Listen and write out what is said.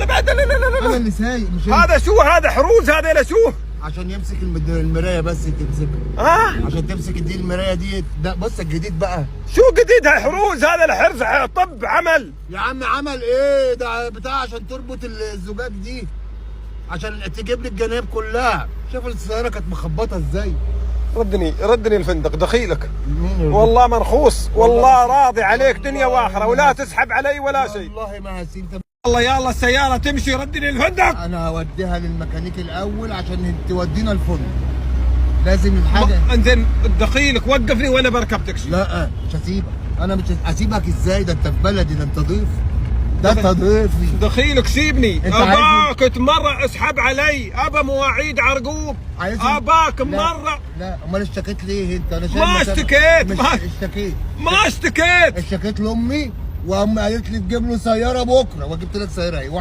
لا بعد، لا لا لا انا لا. اللي سايق مش انت. هذا شو؟ هذا حروز هذا لا شو؟ عشان يمسك المرايه بس تمسكها. ها؟ عشان تمسك دي المرايه دي. ده بص الجديد بقى. شو جديد؟ هاي حروز، هذا الحرز طب عمل. يا عم عمل ايه ده بتاع عشان تربط الزجاج دي، عشان تجيب لي الجناب كلها. شوف السياره كانت مخبطه ازاي. ردني الفندق دخيلك. مين والله منخوص، والله راضي عليك دنيا واخره، ولا تسحب علي ولا شيء. والله ما هسيب. والله يلا السياره تمشي، ردني الفندق. انا هوديها للميكانيك الاول عشان تودينا الفندق. لازم الحاجه. انزين دخيلك وقفني وانا بركب تاكسي. لا مش هسيبك. انا مش هسيبك ازاي؟ ده انت في بلدي، ده انت ضيف. ده انت ضيفي. دخيلك سيبني. انت اباك مره اسحب علي، ابا مواعيد عرقوب. اباك مره. لا امال اشتكيت ليه انت؟ انا شايف ما اشتكيت. مش ما اشتكيت. ما اشتكيت. اشتكيت لامي وامي قالت لي تجيب له سياره بكره، وجبت لك سياره اهي.